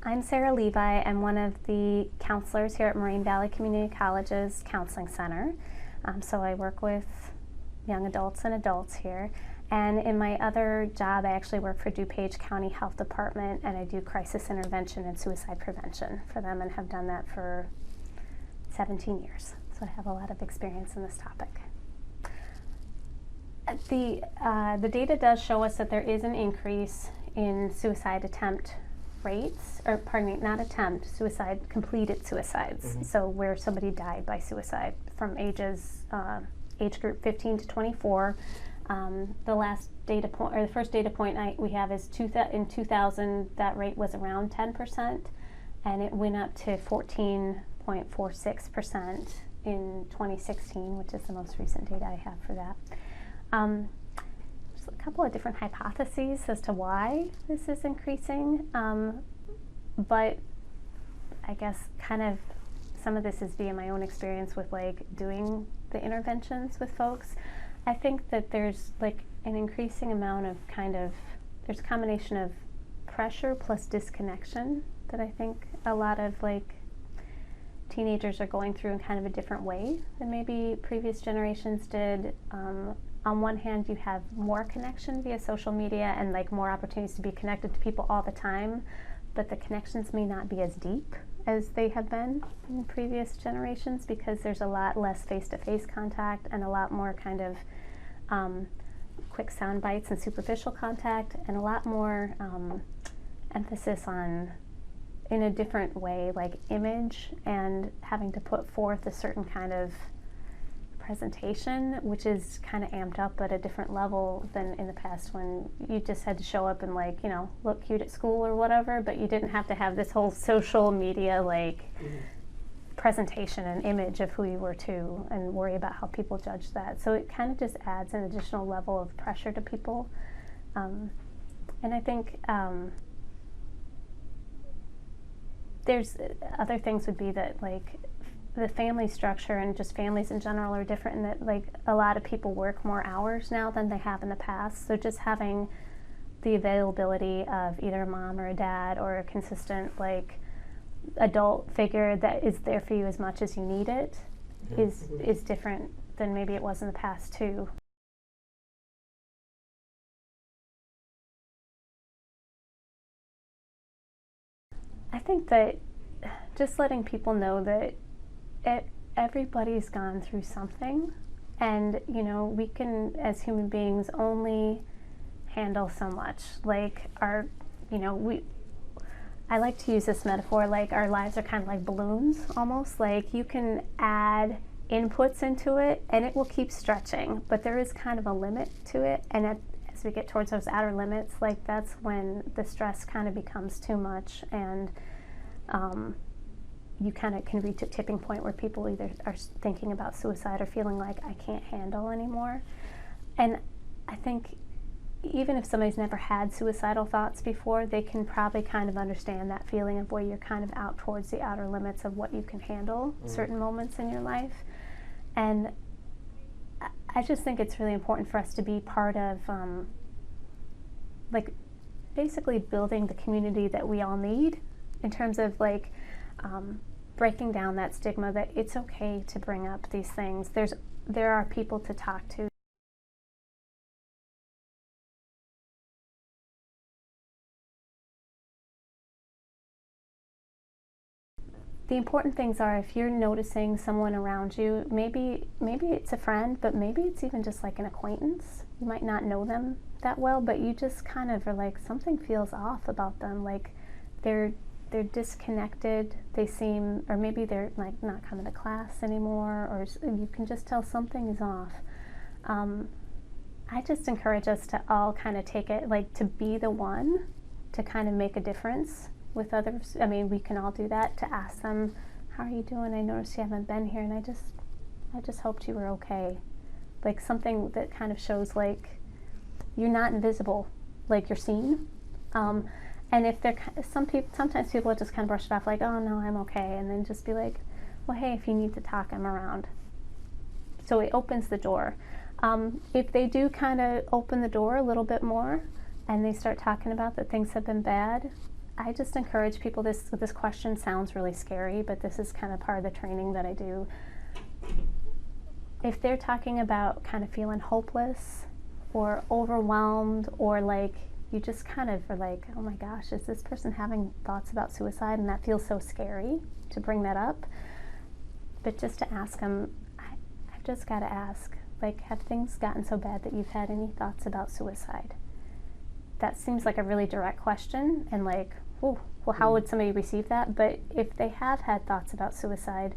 I'm Sarah Levi. I'm one of the counselors here at Moraine Valley Community College's Counseling Center. So I work with young adults and adults here. And in my other job, I actually work for DuPage County Health Department, and I do crisis intervention and suicide prevention for them, and have done that for 17 years. So I have a lot of experience in this topic. The data does show us that there is an increase in suicide attempt rates, or pardon me, not attempt, suicide, completed suicides. Mm-hmm. So where somebody died by suicide from age group 15 to 24. The last data point, or the first data point we have is in 2000, that rate was around 10%, and it went up to 14.46% in 2016, which is the most recent data I have for that. There's a couple of different hypotheses as to why this is increasing, but I guess kind of some of this is via my own experience with like doing the interventions with folks. I think that there's like an increasing amount of there's a combination of pressure plus disconnection that I think a lot of like teenagers are going through in kind of a different way than maybe previous generations did. On one hand, you have more connection via social media and like more opportunities to be connected to people all the time, but the connections may not be as deep as they have been in previous generations, because there's a lot less face-to-face contact and a lot more kind of quick sound bites and superficial contact, and a lot more emphasis on, in a different way, like image and having to put forth a certain kind of presentation, which is kind of amped up at a different level than in the past, when you just had to show up and like, you know, look cute at school or whatever, but you didn't have to have this whole social media like presentation and image of who you were too, and worry about how people judge that. So it kind of just adds an additional level of pressure to people. And I think there's other things would be that like the family structure and just families in general are different, in that like a lot of people work more hours now than they have in the past. So just having the availability of either a mom or a dad or a consistent like adult figure that is there for you as much as you need it is different than maybe it was in the past too. I think that just letting people know that everybody's gone through something, and you know, we can as human beings only handle so much. Like I like to use this metaphor, like our lives are kind of like balloons almost. Like you can add inputs into it and it will keep stretching, but there is kind of a limit to it, and as we get towards those outer limits, like that's when the stress kind of becomes too much, and you kind of can reach a tipping point where people either are thinking about suicide or feeling like I can't handle anymore. And I think even if somebody's never had suicidal thoughts before, they can probably kind of understand that feeling of where you're kind of out towards the outer limits of what you can handle certain moments in your life. And I just think it's really important for us to be part of like basically building the community that we all need, in terms of like breaking down that stigma that it's okay to bring up these things. There are people to talk to. The important things are, if you're noticing someone around you, maybe it's a friend, but maybe it's even just like an acquaintance. You might not know them that well, but you just kind of are like, something feels off about them. Like they're disconnected, they seem, or maybe they're like not coming to class anymore, or you can just tell something is off. I just encourage us to all kind of take it, like to be the one to kind of make a difference with others. I mean, we can all do that, to ask them, how are you doing? I noticed you haven't been here, and I just hoped you were okay. Like something that kind of shows like you're not invisible, like you're seen. And if they're, sometimes people just kind of brush it off like, oh no, I'm okay, and then just be like, well, hey, if you need to talk, I'm around. So it opens the door. If they do kind of open the door a little bit more, and they start talking about that things have been bad, I just encourage people, this question sounds really scary, but this is kind of part of the training that I do. If they're talking about kind of feeling hopeless or overwhelmed, or like you just kind of are like, oh my gosh, is this person having thoughts about suicide? And that feels so scary to bring that up. But just to ask them, I've just got to ask, like, have things gotten so bad that you've had any thoughts about suicide? That seems like a really direct question, and like, oh, well, how would somebody receive that? But if they have had thoughts about suicide,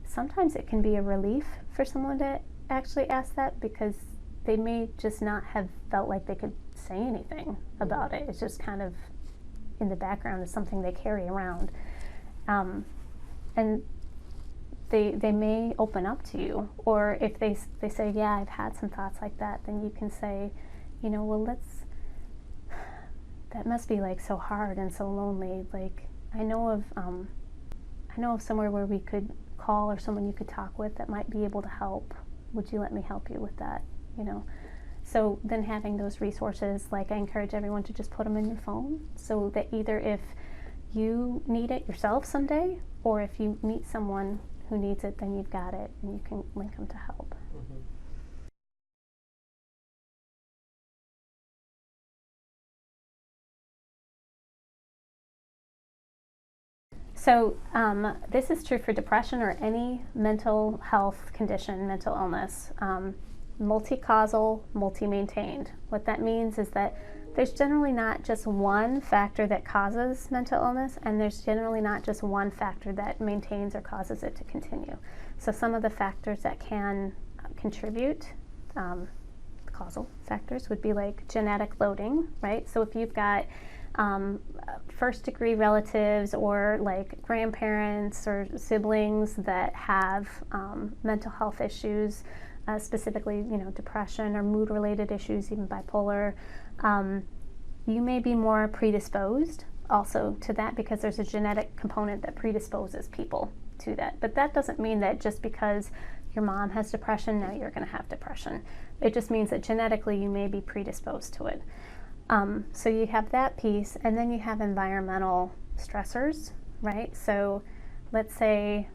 sometimes it can be a relief for someone to actually ask that, because they may just not have felt like they could say anything about it. It's just kind of in the background as something they carry around. And they may open up to you. Or if they say, yeah, I've had some thoughts like that, then you can say, well, that must be like so hard and so lonely. Like, I know of somewhere where we could call, or someone you could talk with that might be able to help. Would you let me help you with that? So then having those resources, like, I encourage everyone to just put them in your phone, so that either if you need it yourself someday, or if you meet someone who needs it, then you've got it and you can link them to help. Mm-hmm. So this is true for depression or any mental health condition, mental illness. Multi-causal, multi-maintained. What that means is that there's generally not just one factor that causes mental illness, and there's generally not just one factor that maintains or causes it to continue. So some of the factors that can contribute, causal factors, would be like genetic loading, right? So if you've got first degree relatives, or like grandparents or siblings that have mental health issues, specifically, depression or mood related issues, even bipolar, you may be more predisposed also to that, because there's a genetic component that predisposes people to that. But that doesn't mean that just because your mom has depression, now you're going to have depression. It just means that genetically you may be predisposed to it. So you have that piece, and then you have environmental stressors, right? So let's say,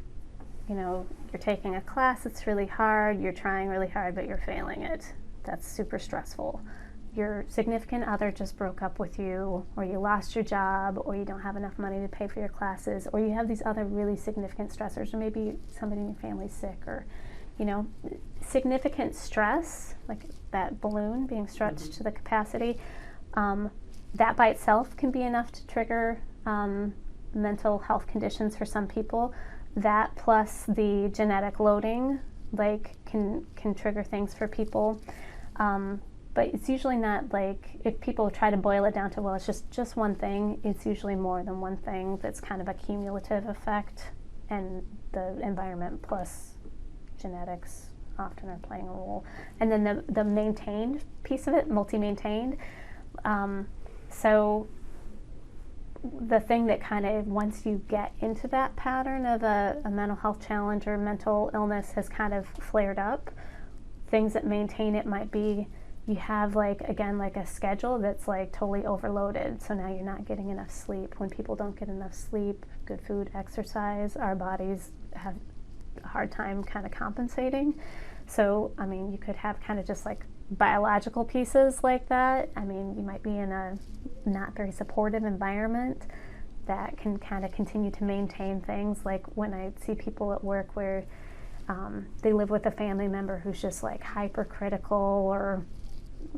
you're taking a class that's really hard, you're trying really hard, but you're failing it. That's super stressful. Your significant other just broke up with you, or you lost your job, or you don't have enough money to pay for your classes, or you have these other really significant stressors, or maybe somebody in your family's sick, or, significant stress, like that balloon being stretched to the capacity. That by itself can be enough to trigger mental health conditions for some people. That plus the genetic loading, like, can trigger things for people. But it's usually not, like, if people try to boil it down to, well, it's just one thing, it's usually more than one thing that's kind of a cumulative effect, and the environment plus genetics often are playing a role. And then the maintained piece of it, multi-maintained. So the thing that kind of, once you get into that pattern of a mental health challenge or mental illness has kind of flared up, things that maintain it might be, you have, like, again, like a schedule that's like totally overloaded. So now you're not getting enough sleep. When people don't get enough sleep, good food, exercise, our bodies have a hard time kind of compensating. So, I mean, you could have kind of just like biological pieces like that. I mean, you might be in a not very supportive environment that can kind of continue to maintain things. Like when I see people at work where they live with a family member who's just like hypercritical or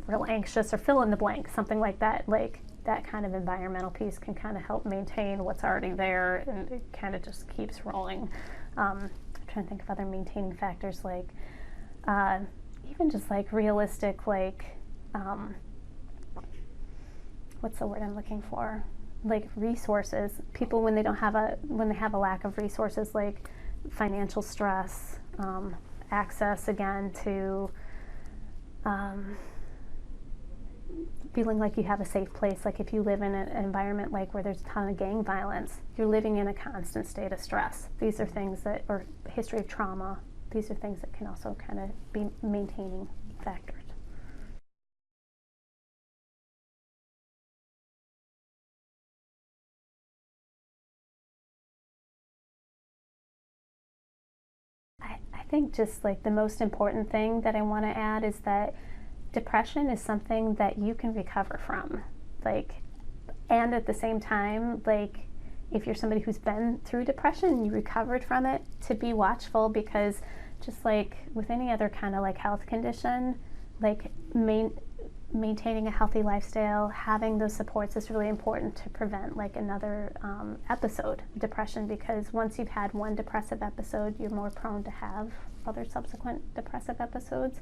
real anxious, or fill in the blank, something like that. Like that kind of environmental piece can kind of help maintain what's already there, and it kind of just keeps rolling. I'm trying to think of other maintaining factors, like even just like realistic, like what's the word I'm looking for? Like resources. People, when they have a lack of resources, like financial stress, access again to feeling like you have a safe place. Like if you live in an environment like where there's a ton of gang violence, you're living in a constant state of stress. These are things that, or history of trauma, these are things that can also kind of be maintaining factors. think just like the most important thing that I want to add is that depression is something that you can recover from. Like, and at the same time, like, if you're somebody who's been through depression and you recovered from it, to be watchful, because just like with any other kind of like health condition, like maintaining a healthy lifestyle, having those supports is really important to prevent like another episode of depression, because once you've had one depressive episode, you're more prone to have other subsequent depressive episodes.